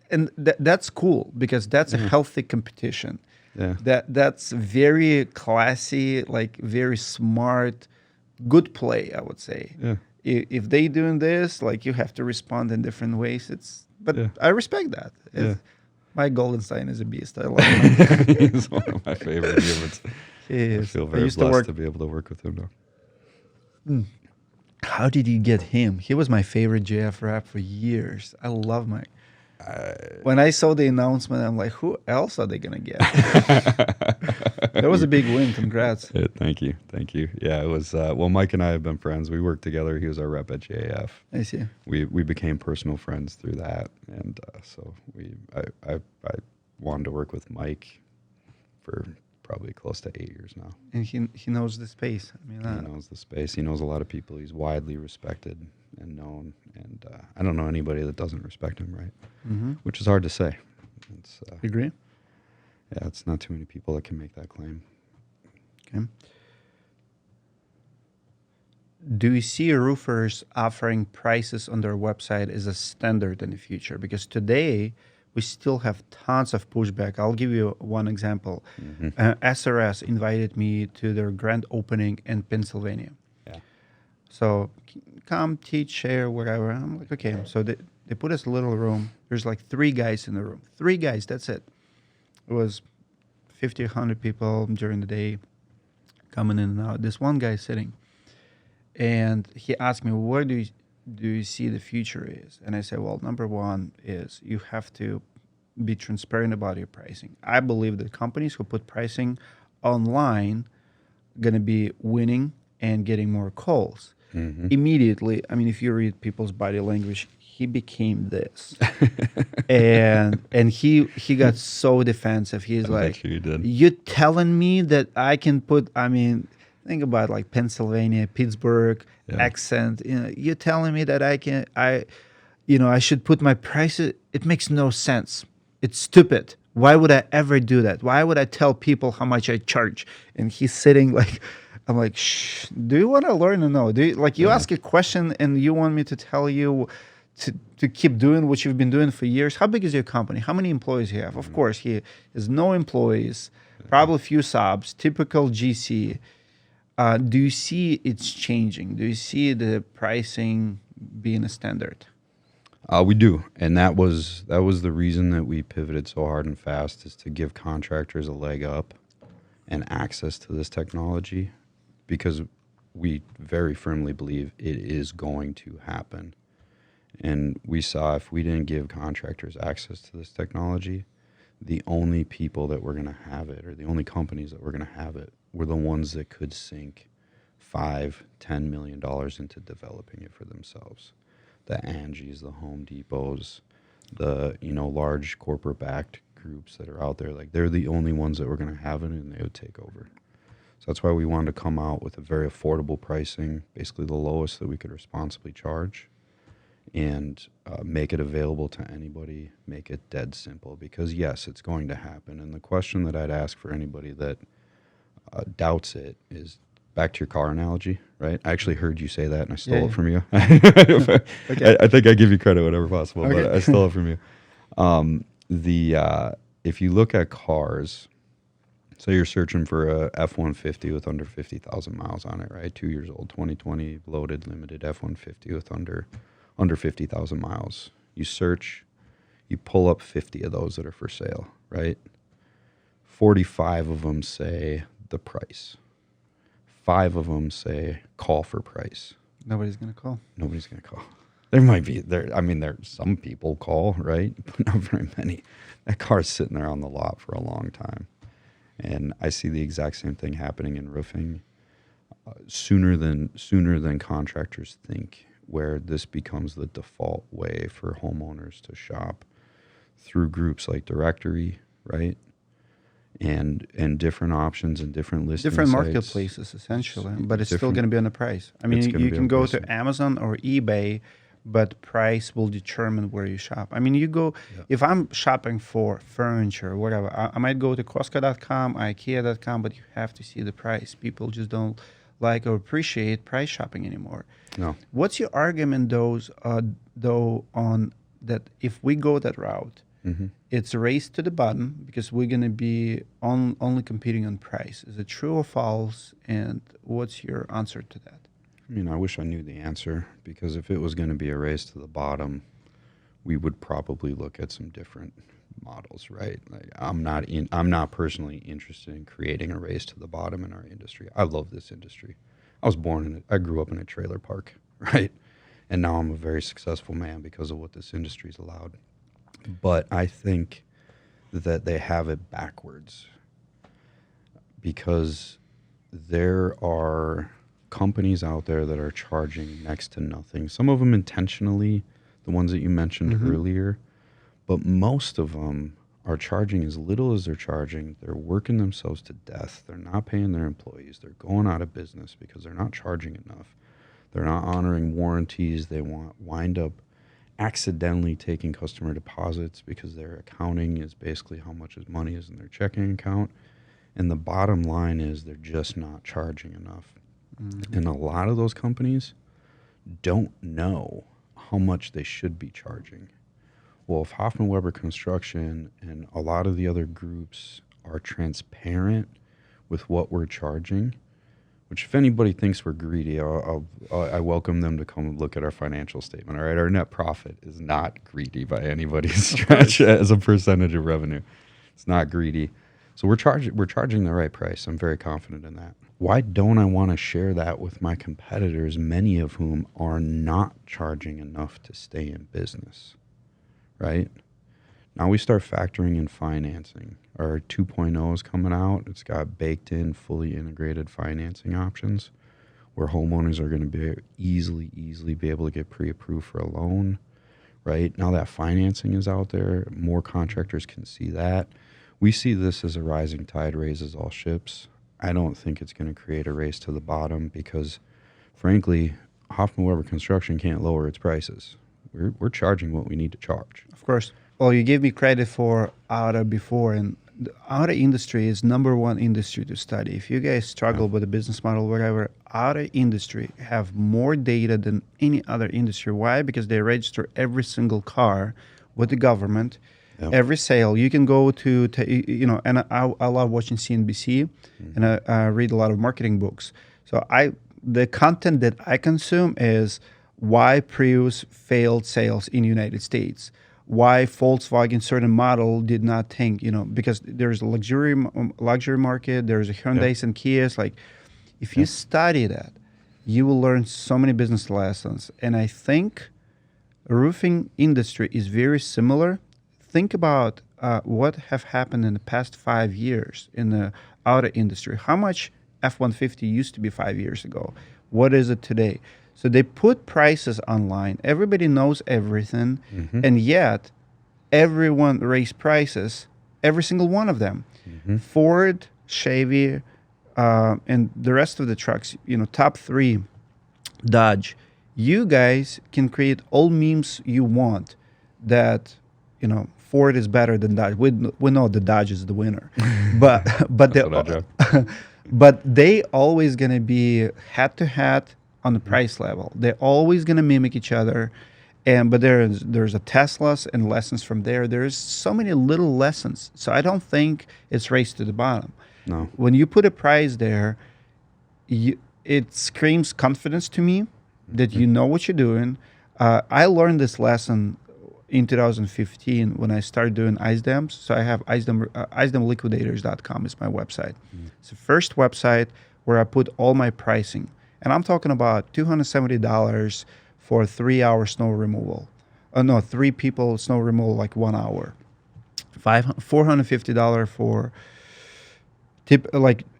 that's cool because that's a healthy competition. yeah. That's very classy, like very smart, good play, I would say. Yeah. If they doing this, like you have to respond in different ways. But I respect that. My Goldenstein is a beast. I love him. He's one of my favorite humans. I feel very blessed to be able to work with him now. How did you get him? He was my favorite JF rap for years. I love Mike. When I saw the announcement, I'm like, who else are they going to get? That was a big win. Congrats. Thank you. Yeah, it was, Mike and I have been friends. We worked together. He was our rep at JF. I see. We became personal friends through that. And so I wanted to work with Mike for probably close to 8 years now. And he knows the space. I mean, he knows the space. He knows a lot of people. He's widely respected and known. And I don't know anybody that doesn't respect him, right? Mm-hmm. Which is hard to say. It's, agree? Yeah, it's not too many people that can make that claim. Okay. Do you see roofers offering prices on their website as a standard in the future? Because today we still have tons of pushback. I'll give you one example. Mm-hmm. SRS invited me to their grand opening in Pennsylvania. Yeah. So come, teach, share, whatever. I'm like, okay. So they put us in a little room. There's like 3 guys in the room. 3 guys, that's it. It was 50, 100 people during the day coming in and out. This one guy sitting. And he asked me, where do you see the future is? And I said, well, number one is you have to be transparent about your pricing. I believe that companies who put pricing online going to be winning and getting more calls. Mm-hmm. Immediately, I mean, if you read people's body language, he became this. and he got so defensive. He's like, you telling me that I can put, I mean, think about like Pennsylvania, Pittsburgh accent. You're telling me that I should put my prices. It makes no sense. It's stupid. Why would I ever do that? Why would I tell people how much I charge? And he's sitting like, I'm like, shh. Do you want to learn or no? Do you, like you ask a question and you want me to tell you to keep doing what you've been doing for years? How big is your company? How many employees you have? Of course, he has no employees, probably a few subs, typical GC. Do you see it's changing? Do you see the pricing being a standard? We do, and that was the reason that we pivoted so hard and fast, is to give contractors a leg up and access to this technology, because we very firmly believe it is going to happen. And we saw if we didn't give contractors access to this technology, the only people that were going to have it, or the only companies that were going to have it, were the ones that could sink $5-10 million into developing it for themselves. The Angies, the Home Depots, the large corporate-backed groups that are out there, like they're the only ones that were going to have it, and they would take over. So that's why we wanted to come out with a very affordable pricing, basically the lowest that we could responsibly charge, and make it available to anybody, make it dead simple, because yes, it's going to happen. And the question that I'd ask for anybody that doubts it is, back to your car analogy, right? I actually heard you say that, and I stole it from you. Okay. I think I give you credit whenever possible, but I stole it from you. If you look at cars, say you're searching for a F-150 with under 50,000 miles on it, right? 2 years old, 2020, loaded, limited F-150 with under 50,000 miles. You search, you pull up 50 of those that are for sale, right? 45 of them say the price. 5 of them say call for price. Nobody's going to call. Nobody's going to call. There might be, some people call, right? But not very many. That car's sitting there on the lot for a long time. And I see the exact same thing happening in roofing. sooner than contractors think, where this becomes the default way for homeowners to shop through groups like Directory, right? And different options and different listing different sites. marketplaces essentially, but it's still Different- going to be on the price. I mean, It's gonna you be can on go pricing. to Amazon or eBay, but price will determine where you shop. I mean, you go, if I'm shopping for furniture or whatever, I might go to Costco.com, IKEA.com, but you have to see the price. People just don't like or appreciate price shopping anymore. No. What's your argument, though, on that if we go that route, it's a race to the bottom because we're going to be only competing on price. Is it true or false? And what's your answer to that? I mean, I wish I knew the answer, because if it was going to be a race to the bottom, we would probably look at some different models, right? Like, I'm not personally interested in creating a race to the bottom in our industry. I love this industry. I grew up in a trailer park, right? And now I'm a very successful man because of what this industry's allowed. But I think that they have it backwards, because there are companies out there that are charging next to nothing. Some of them intentionally, the ones that you mentioned earlier, but most of them are charging as little as they're charging. They're working themselves to death. They're not paying their employees. They're going out of business because they're not charging enough. They're not honoring warranties. They wind up accidentally taking customer deposits because their accounting is basically how much money is in their checking account. And the bottom line is they're just not charging enough. And a lot of those companies don't know how much they should be charging. Well, if Hoffman Weber Construction and a lot of the other groups are transparent with what we're charging, which if anybody thinks we're greedy, I welcome them to come look at our financial statement. All right, our net profit is not greedy by anybody's stretch as a percentage of revenue. It's not greedy. So we're charging the right price. I'm very confident in that. Why don't I want to share that with my competitors, many of whom are not charging enough to stay in business, right? Now we start factoring in financing. Our 2.0 is coming out. It's got baked in, fully integrated financing options where homeowners are going to be easily be able to get pre-approved for a loan, right? Now that financing is out there, more contractors can see that. We see this as a rising tide raises all ships. I don't think it's going to create a race to the bottom because, frankly, Hoffman Weber Construction can't lower its prices. We're charging what we need to charge. Of course. Well, you gave me credit for auto before, and the auto industry is #1 industry to study. If you guys struggle with a business model, whatever, auto industry have more data than any other industry. Why? Because they register every single car with the government. Yep. Every sale, you can go to and I love watching CNBC, and I read a lot of marketing books. So the content that I consume is why Prius failed sales in the United States, why Volkswagen certain model did not think, because there's a luxury market, there's a Hyundais and Kias. Like, if you study that, you will learn so many business lessons. And I think roofing industry is very similar. Think about what have happened in the past 5 years in the auto industry. How much F-150 used to be 5 years ago? What is it today? So they put prices online. Everybody knows everything, and yet everyone raised prices, every single one of them. Ford, Chevy, and the rest of the trucks, top 3, Dodge. You guys can create all memes you want that, Ford is better than Dodge. We know the Dodge is the winner, but they always gonna be head to head on the price level. They're always gonna mimic each other, but there's a Teslas and lessons from there. There's so many little lessons. So I don't think it's race to the bottom. No. When you put a price there, it screams confidence to me that you know what you're doing. I learned this lesson in 2015 when I started doing ice dams. So I have icedamliquidators.com is my website. It's the first website where I put all my pricing. And I'm talking about $270 for 3-hour snow removal. 3 people snow removal, like 1 hour. $450 for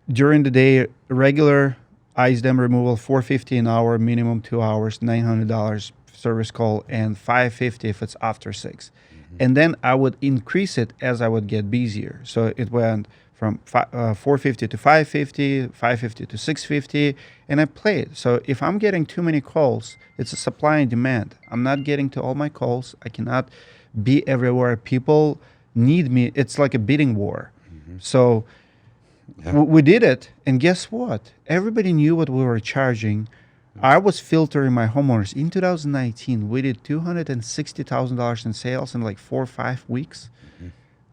during the day regular ice dam removal, $450 an hour, minimum 2 hours, $900 service call, and $550 if it's after 6. And then I would increase it as I would get busier. So it went from $450 to $550, $550 to $650, and I play it. So if I'm getting too many calls, it's a supply and demand. I'm not getting to all my calls. I cannot be everywhere. People need me. It's like a bidding war. So we did it, and guess what? Everybody knew what we were charging. I was filtering my homeowners. In 2019, we did $260,000 in sales in like 4 or 5 weeks.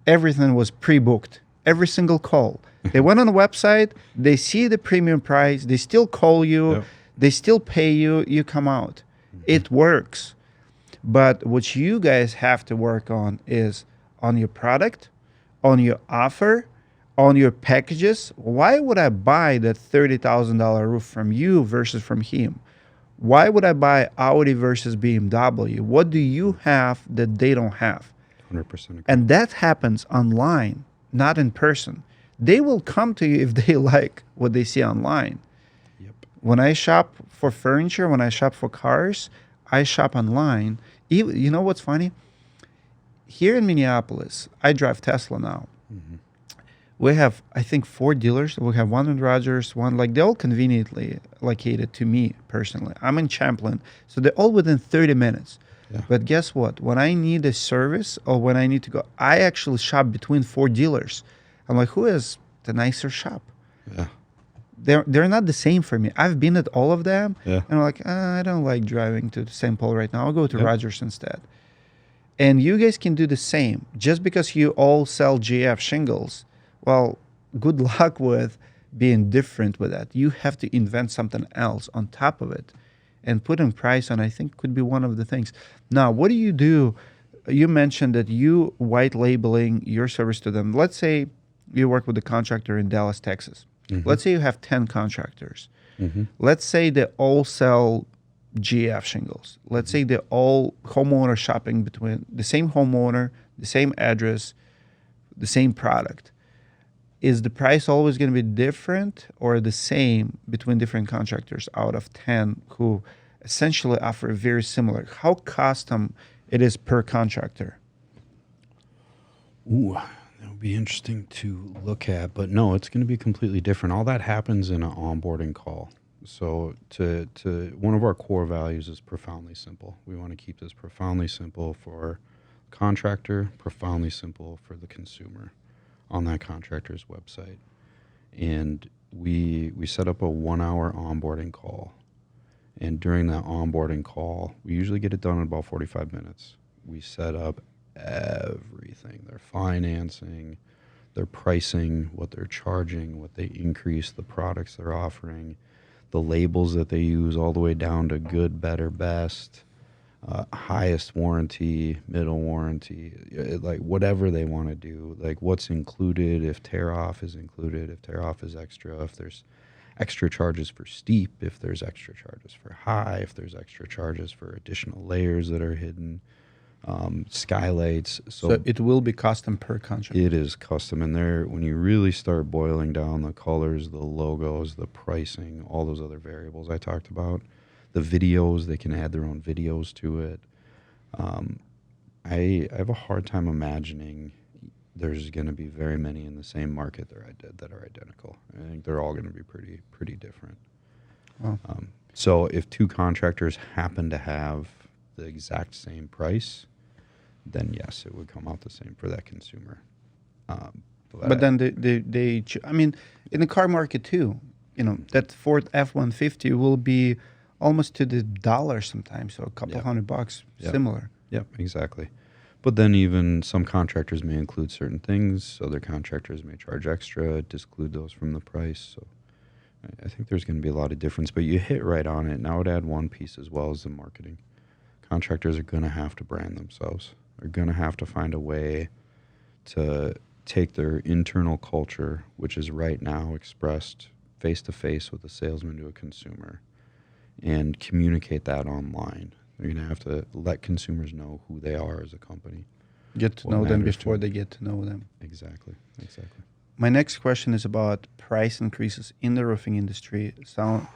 Everything was pre-booked. Every single call. They went on the website. They see the premium price. They still call you. Yep. They still pay you. You come out. It works. But what you guys have to work on is on your product, on your offer, on your packages. Why would I buy that $30,000 roof from you versus from him? Why would I buy Audi versus BMW? What do you have that they don't have? 100% agree. And that happens online, not in person. They will come to you if they like what they see online. Yep. When I shop for furniture, when I shop for cars, I shop online. You know what's funny? Here in Minneapolis, I drive Tesla now. We have, I think, 4 dealers. We have one in Rogers, one, like, they're all conveniently located to me personally. I'm in Champlin, so they're all within 30 minutes. Yeah. But guess what? When I need a service or when I need to go, I actually shop between 4 dealers. I'm like, who has the nicer shop? Yeah. They're not the same for me. I've been at all of them, Yeah. and I'm like, I don't like driving to St. Paul right now. I'll go to Yep. Rogers instead. And you guys can do the same. Just because you all sell GF shingles, well, good luck with being different with that. You have to invent something else on top of it. And putting price on, I think, could be one of the things. Now, what do? You mentioned that you white labeling your service to them. Let's say you work with a contractor in Dallas, Texas. Let's say you have 10 contractors. Let's say they all sell GF shingles. Let's say they're all homeowner shopping between the same homeowner, the same address, the same product. Is the price always going to be different or the same between different contractors out of 10 who essentially offer very similar? How custom it is per contractor? Ooh, that would be interesting to look at. But no, it's going to be completely different. All that happens in an onboarding call. So to one of our core values is profoundly simple. We want to keep this profoundly simple for contractor, profoundly simple for the consumer on that contractor's website. And we set up a 1-hour onboarding call. And during that onboarding call, we usually get it done in about 45 minutes. We set up everything, their financing, their pricing, what they're charging, what they increase, the products they're offering, the labels that they use all the way down to good, better, best, highest warranty, middle warranty, like whatever they want to do, like what's included, if tear off is included, if tear off is extra, if there's extra charges for steep, if there's extra charges for high, if there's extra charges for additional layers that are hidden, skylights. So it will be custom per contract. It is custom. And there, when you really start boiling down the colors, the logos, the pricing, all those other variables I talked about, the videos, they can add their own videos to it. I have a hard time imagining there's going to be very many in the same market that are identical. I think they're all going to be pretty different. Wow. So if 2 contractors happen to have the exact same price, then yes, it would come out the same for that consumer. But then I mean, in the car market too, that Ford F-150 will be almost to the dollar sometimes, so a couple $100, similar. Yep, exactly. But then even some contractors may include certain things. Other contractors may charge extra, disclude those from the price. So I think there's going to be a lot of difference. But you hit right on it. And I would add one piece as well as the marketing. Contractors are going to have to brand themselves. They're going to have to find a way to take their internal culture, which is right now expressed face-to-face with a salesman to a consumer, and communicate that online. They're going to have to let consumers know who they are as a company. Get to know them before they get to know them. Exactly. my next question is about price increases in the roofing industry. So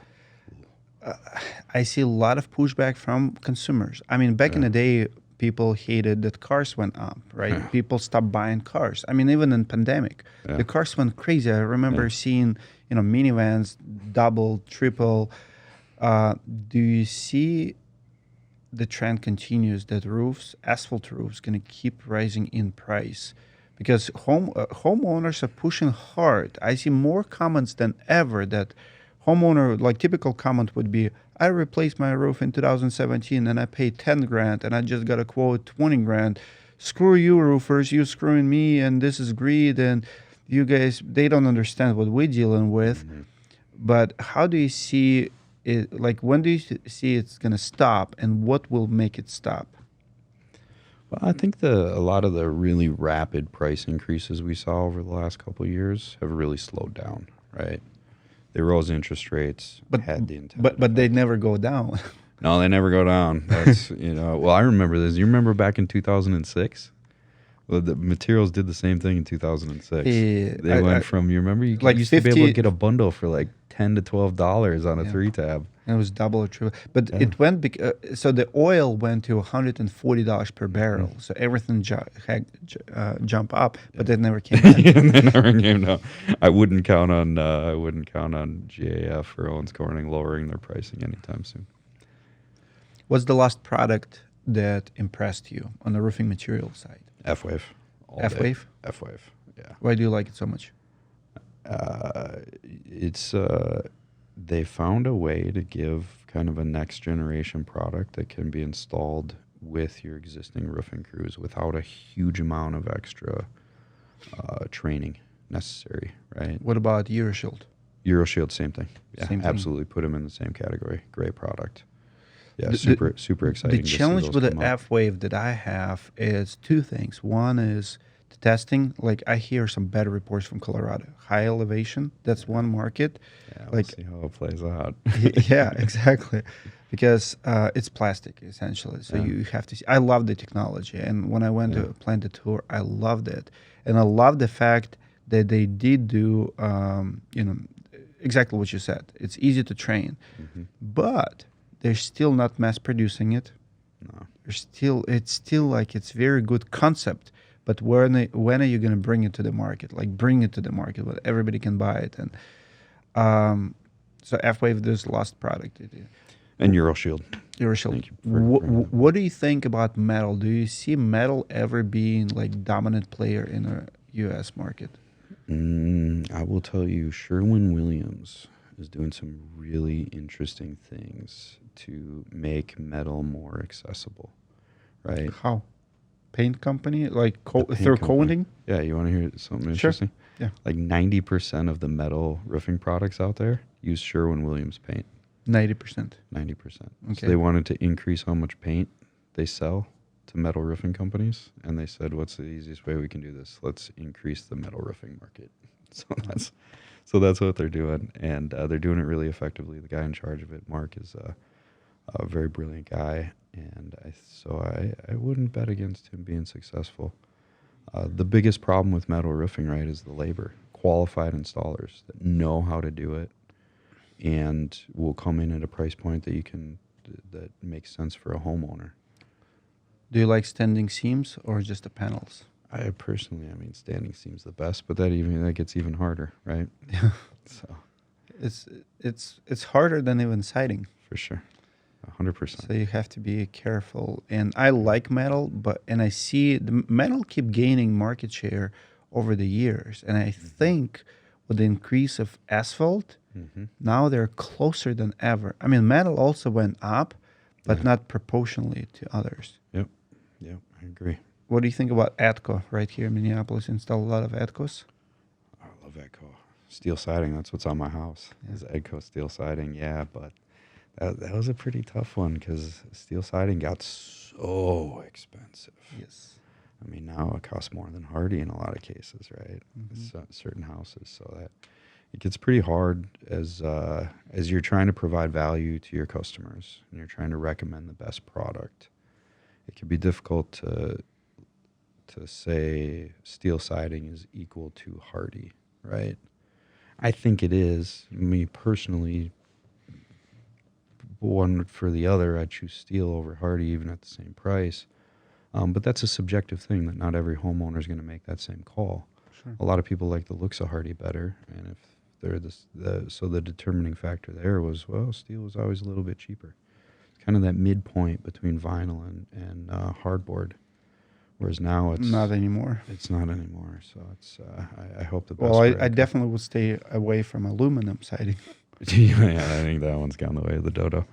I see a lot of pushback from consumers. I mean, back in the day, people hated that cars went up, right? Yeah. People stopped buying cars. I mean, even in pandemic, the cars went crazy. I remember seeing, minivans double, triple. Do you see the trend continues that asphalt roofs, going to keep rising in price? Because homeowners are pushing hard. I see more comments than ever that homeowner, like typical comment would be, I replaced my roof in 2017 and I paid 10 grand and I just got a quote 20 grand. Screw you roofers, you screwing me, and this is greed, and you guys, they don't understand what we're dealing with. But how do you see it, like when do you see it's going to stop, and what will make it stop? Well, I think a lot of the really rapid price increases we saw over the last couple of years have really slowed down, right? They rose interest rates, had the intended but they effect. never go down. No, they never go down. That's well, I remember this. You remember back in 2006? Well, the materials did the same thing in 2006. They went from, you remember, you like used to be able to 50 get a bundle for like $10 to $12 on a 3-tab. And it was double or triple. But it went, so the oil went to $140 per barrel. So everything jump up, but it never came down. And they never came down. I wouldn't count on GAF or Owens Corning lowering their pricing anytime soon. What's the last product that impressed you on the roofing material side? F-Wave. F-Wave? F-Wave, yeah. Why do you like it so much? It's they found a way to give kind of a next generation product that can be installed with your existing roofing crews without a huge amount of extra training necessary, right? What about EuroShield? EuroShield, same thing. Yeah, Same thing. absolutely. Put them in the same category. Great product. Yeah, super exciting. The to see challenge those with the come up. F-Wave that I have is two things. One is the testing. Like I hear some bad reports from Colorado. High elevation, that's one market. Yeah, like, we'll see how it plays out. Yeah, exactly. Because it's plastic essentially. So you have to see. I love the technology, and when I went to plan the tour, I loved it, and I love the fact that they did do, exactly what you said. It's easy to train, but they're still not mass producing it. No. It's still like it's very good concept, but when are you going to bring it to the market? Like bring it to the market where everybody can buy it, and so F-Wave, there's lost product. And EuroShield. EuroShield. Thank you for bringing that. What do you think about metal? Do you see metal ever being like dominant player in a U.S. market? I will tell you, Sherwin-Williams is doing some really interesting things to make metal more accessible, right? How? Paint company? Like Paint through company. coating? Yeah, you want to hear something Sure. interesting? Yeah. Like 90% of the metal roofing products out there use Sherwin-Williams paint. 90%. 90%. Okay. So they wanted to increase how much paint they sell to metal roofing companies, and they said, what's the easiest way we can do this? Let's increase the metal roofing market. So that's what they're doing, and they're doing it really effectively. The guy in charge of it, Mark, is a very brilliant guy, and I wouldn't bet against him being successful. The biggest problem with metal roofing, right, is the labor. Qualified installers that know how to do it and will come in at a price point that makes sense for a homeowner. Do you like standing seams or just the panels? I personally, standing seems the best, but that gets even harder, right? Yeah. So It's harder than even siding. for sure, 100%. So you have to be careful. And I like metal, and I see the metal keep gaining market share over the years. And I think with the increase of asphalt, now they're closer than ever. I mean, metal also went up, but not proportionally to others. Yep, I agree. What do you think about Atco right here in Minneapolis? Install a lot of Atcos? I love Edco. Steel siding, that's what's on my house, is Edco steel siding, yeah, but that was a pretty tough one because steel siding got so expensive. Yes. I mean, now it costs more than Hardy in a lot of cases, right? Certain houses, so that it gets pretty hard as you're trying to provide value to your customers and you're trying to recommend the best product. It can be difficult to say steel siding is equal to Hardy. right? I think it is. Me personally, one for the other, I'd choose steel over Hardy even at the same price. But that's a subjective thing that not every homeowner is going to make that same call. Sure. A lot of people like the looks of Hardy better, and if they're so the determining factor there was, well, steel was always a little bit cheaper. It's kind of that midpoint between vinyl and hardboard, whereas now Not anymore. it's not anymore. So it's I hope the best. Well, for I definitely would stay away from aluminum siding. yeah, I think that one's gone the way of the dodo.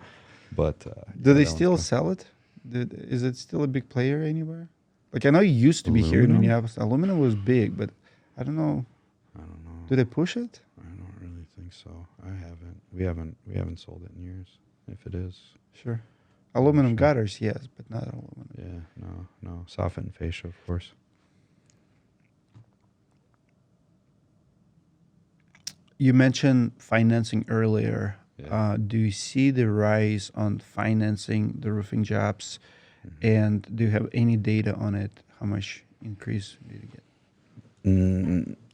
But Do they that one's still gone. sell it? Is it still a big player anywhere? Like I know it used to be here in Aluminum? Minneapolis. Aluminum was big, but I don't know. I don't know. Do they push it? I don't really think so. I haven't. We haven't sold it in years. If it is, Sure. Aluminum Sure. gutters, yes, but not aluminum. yeah, no, soffit and fascia, of course. You mentioned financing earlier. Yeah. Do you see the rise on financing the roofing jobs? Mm-hmm. And do you have any data on it? How much increase did you get?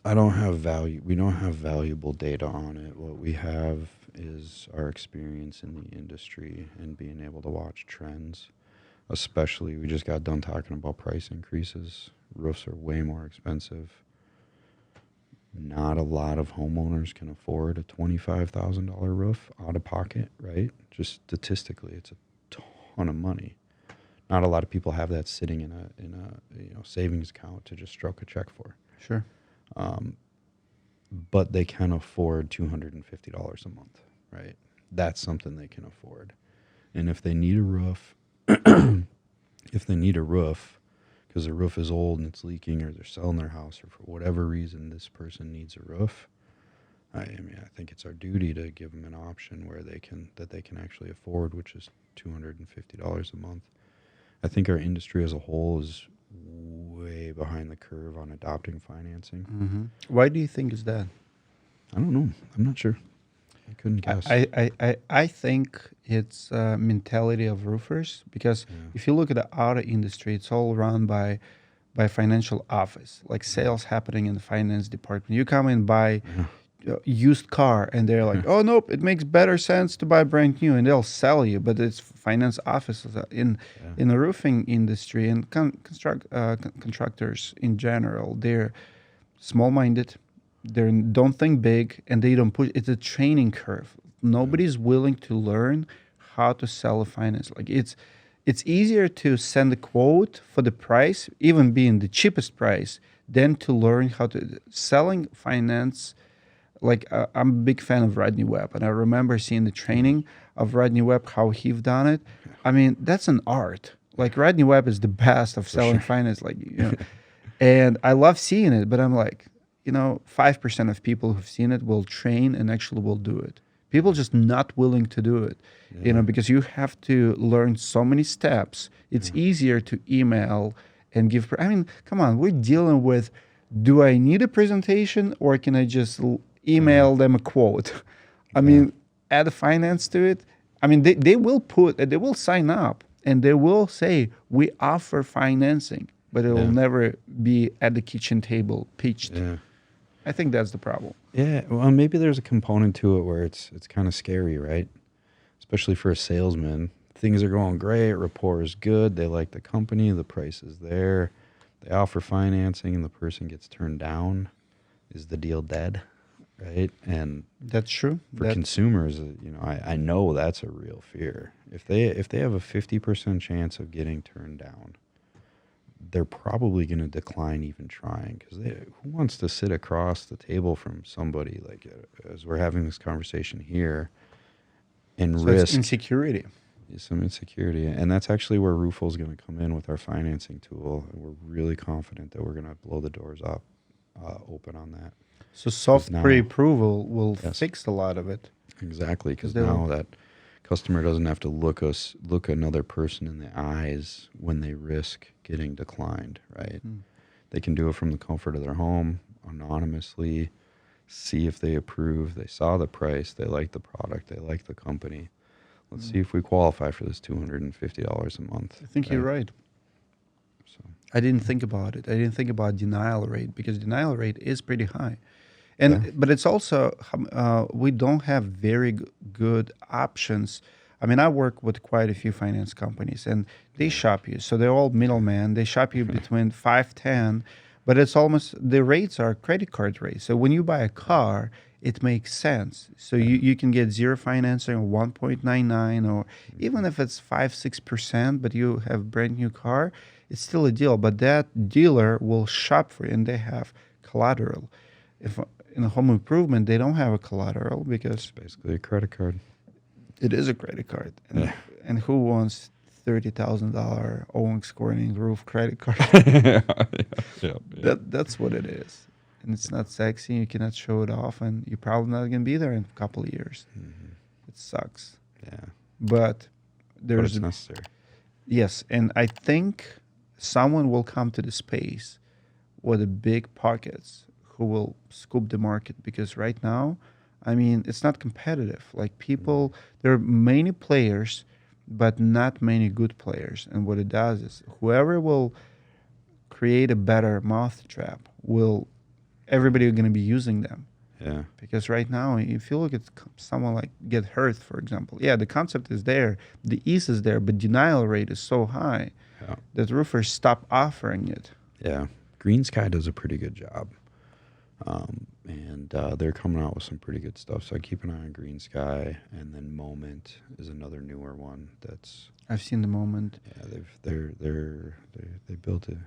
I don't have value. We don't have valuable data on it. What we have is our experience in the industry and being able to watch trends. Especially, we just got done talking about price increases. Roofs are way more expensive. Not a lot of homeowners can afford a $25,000 roof out of pocket, right? Just statistically, it's a ton of money. Not a lot of people have that sitting in a savings account to just stroke a check for. Sure. But they can afford $250 a month, right? That's something they can afford. And if they need a roof, because the roof is old and it's leaking, or they're selling their house, or for whatever reason this person needs a roof, I think it's our duty to give them an option where they can actually afford, which is $250 a month. I think our industry as a whole is way behind the curve on adopting financing. Mm-hmm. Why do you think is that? I don't know. I'm not sure. I couldn't guess. I think it's mentality of roofers, because if you look at the auto industry, it's all run by financial office, like sales happening in the finance department. You come and buy a used car, and they're like, oh nope, it makes better sense to buy brand new, and they'll sell you. But it's finance offices in the roofing industry, and contractors in general. They're small-minded. They don't think big, and they don't push. It's a training curve. Nobody's willing to learn how to sell a finance. Like it's easier to send a quote for the price, even being the cheapest price, than to learn how to selling finance. Like I'm a big fan of Rodney Webb, and I remember seeing the training of Rodney Webb, how he've done it. I mean, that's an art. Like Rodney Webb is the best of selling finance. Like and I love seeing it, but I'm like, 5% of people who've seen it will train and actually will do it. People just not willing to do it, because you have to learn so many steps. It's easier to email and give. I mean, come on, we're dealing with, do I need a presentation, or can I just email them a quote? I mean, add a finance to it. I mean, they will sign up and they will say, we offer financing, but it will never be at the kitchen table pitched. Yeah. I think that's the problem. Yeah, well, maybe there's a component to it where it's kind of scary, right? Especially for a salesman. Things are going great, rapport is good, they like the company, the price is there, they offer financing, and the person gets turned down. Is the deal dead, right? And That's true. for consumers, I know that's a real fear. If they have a 50% chance of getting turned down, they're probably going to decline even trying, because who wants to sit across the table from somebody like as we're having this conversation here and risk insecurity. some insecurity. And that's actually where Roofle is going to come in with our financing tool. And we're really confident that we're going to blow the doors up open on that. So soft now- pre-approval will fix a lot of it. Exactly, because now that customer doesn't have to look another person in the eyes when they risk getting declined, right? They can do it from the comfort of their home, anonymously, see if they approve, they saw the price, they like the product, they like the company. Let's see if we qualify for this $250 a month. I think you're right. So I didn't think about it. I didn't think about denial rate, because denial rate is pretty high. But it's also we don't have very good options. I mean, I work with quite a few finance companies, and they shop you. So they're all middlemen. They shop you between 5-10, but it's almost the rates are credit card rates. So when you buy a car, it makes sense. So you can get zero financing or 1.99, or even if it's 5-6%, but you have brand new car, it's still a deal. But that dealer will shop for you, and they have collateral. If in a home improvement, they don't have a collateral because It's basically a credit card. it is a credit card. And who wants $30,000 Owens Corning roof credit card? That's what it is. And it's not sexy. You cannot show it off, and you're probably not going to be there in a couple of years. It sucks. Yeah. But there's it's necessary. Yes, and I think someone will come to the space with the big pockets who will scoop the market, because right now, I mean, it's not competitive. Like people, there are many players, but not many good players. And what it does is whoever will create a better mousetrap will, everybody are going to be using them. Yeah. Because right now, if you look at someone like Get Hurt, for example, yeah, the concept is there, the ease is there, but denial rate is so high that roofers stop offering it. Yeah. Green Sky does a pretty good job. And they're coming out with some pretty good stuff. So I keep an eye on Green Sky, and then Moment is another newer one. I've seen the Moment. Yeah, they built a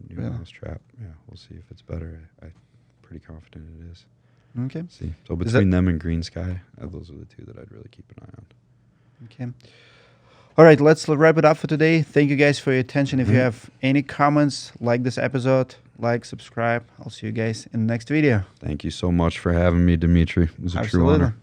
new mousetrap. Yeah, we'll see if it's better. I'm pretty confident it is. Okay. See, so between them and Green Sky, those are the two that I'd really keep an eye on. Okay. All right, let's wrap it up for today. Thank you guys for your attention. If you have any comments, like this episode, like, subscribe. I'll see you guys in the next video. Thank you so much for having me, Dmitry. It was a true honor.